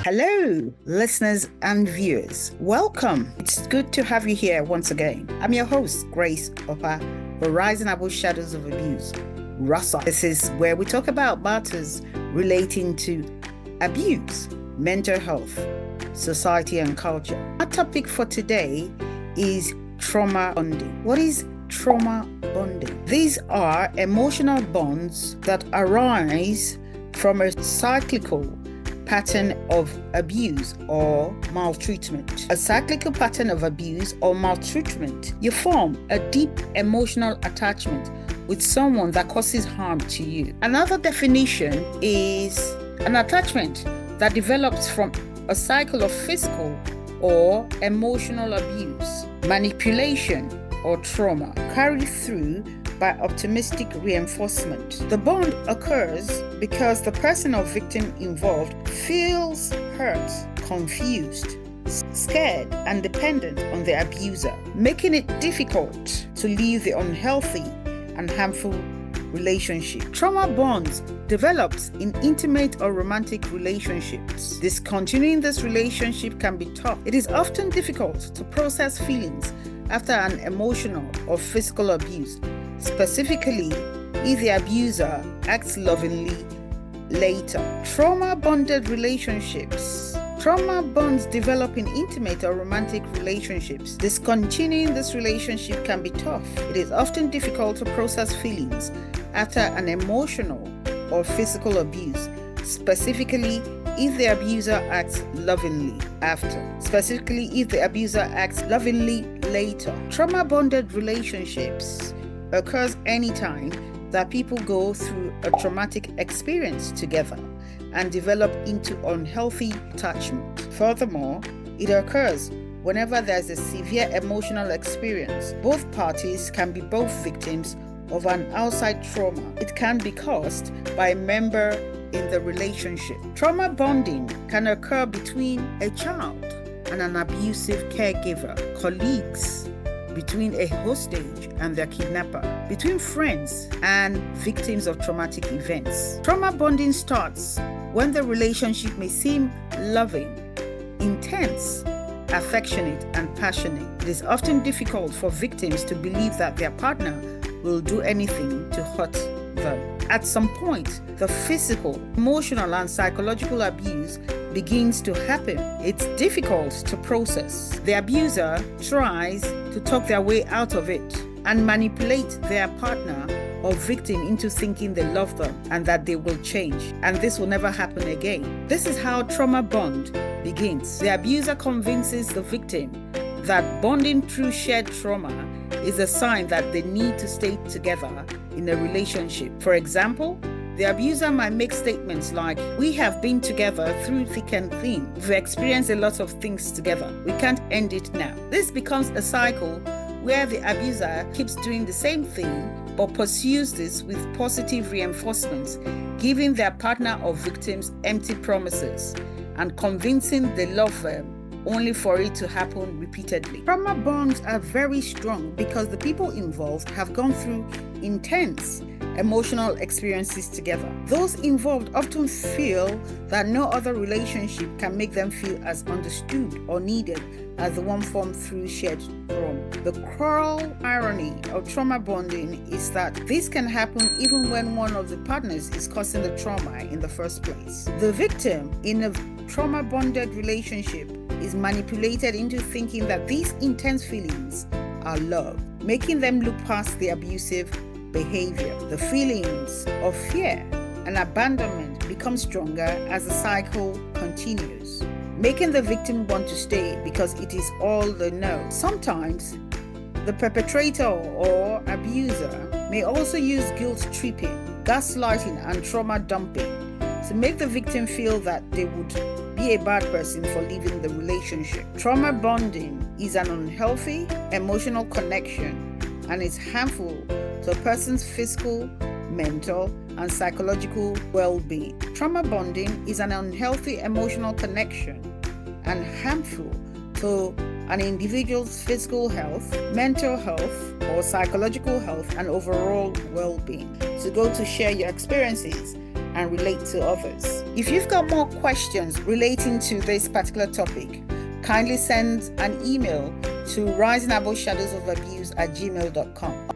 Hello, listeners and viewers. Welcome. It's good to have you here once again. I'm your host, Grace Ovba, for Rising Above Shadows of Abuse, RASA. This is where we talk about matters relating to abuse, mental health, society, and culture. Our topic for today is trauma bonding. What is trauma bonding? These are emotional bonds that arise from a cyclical pattern of abuse or maltreatment. A cyclical pattern of abuse or maltreatment, you form a deep emotional attachment with someone that causes harm to you. Another definition is an attachment that develops from a cycle of physical or emotional abuse, manipulation, or trauma carried through by optimistic reinforcement. The bond occurs because the person or victim involved feels hurt, confused, scared, and dependent on the abuser, making it difficult to leave the unhealthy and harmful relationship. Trauma bonds develops in intimate or romantic relationships. Discontinuing this relationship can be tough. It is often difficult to process feelings after an emotional or physical abuse, specifically if the abuser acts lovingly later. Trauma-bonded relationships. Trauma bonds develop in intimate or romantic relationships. Discontinuing this relationship can be tough. It is often difficult to process feelings after an emotional or physical abuse, specifically if the abuser acts lovingly later. Trauma-bonded relationships occurs anytime that people go through a traumatic experience together and develop into unhealthy attachment. Furthermore, it occurs whenever there's a severe emotional experience. Both parties can be both victims of an outside trauma. It can be caused by a member in the relationship. Trauma bonding can occur between a child and an abusive caregiver, colleagues, between a hostage and their kidnapper, between friends and victims of traumatic events. Trauma bonding starts when the relationship may seem loving, intense, affectionate, and passionate. It is often difficult for victims to believe that their partner will do anything to hurt them. At some point, the physical, emotional, and psychological abuse begins to happen. It's difficult to process. The abuser tries to talk their way out of it and manipulate their partner or victim into thinking they love them and that they will change, and this will never happen again. This is how trauma bond begins. The abuser convinces the victim that bonding through shared trauma is a sign that they need to stay together in a relationship. For example, the abuser might make statements like, "We have been together through thick and thin. We've experienced a lot of things together. We can't end it now." This becomes a cycle where the abuser keeps doing the same thing but pursues this with positive reinforcements, giving their partner or victims empty promises and convincing they love them only for it to happen repeatedly. Trauma bonds are very strong because the people involved have gone through intense emotional experiences together. Those involved often feel that no other relationship can make them feel as understood or needed as the one formed through shared trauma. The cruel irony of trauma bonding is that this can happen even when one of the partners is causing the trauma in the first place. The victim in a trauma bonded relationship is manipulated into thinking that these intense feelings are love, making them look past the abusive behavior. The feelings of fear and abandonment become stronger as the cycle continues, making the victim want to stay because it is all they know. Sometimes the perpetrator or abuser may also use guilt tripping, gaslighting, and trauma dumping to make the victim feel that they would be a bad person for leaving the relationship. Trauma bonding is an unhealthy emotional connection and is harmful to a person's physical, mental, and psychological well-being. Trauma bonding is an unhealthy emotional connection and harmful to an individual's physical health, mental health, or psychological health and overall well-being. So go to share your experiences and relate to others. If you've got more questions relating to this particular topic, kindly send an email to risingaboutshadowsofabuse@gmail.com.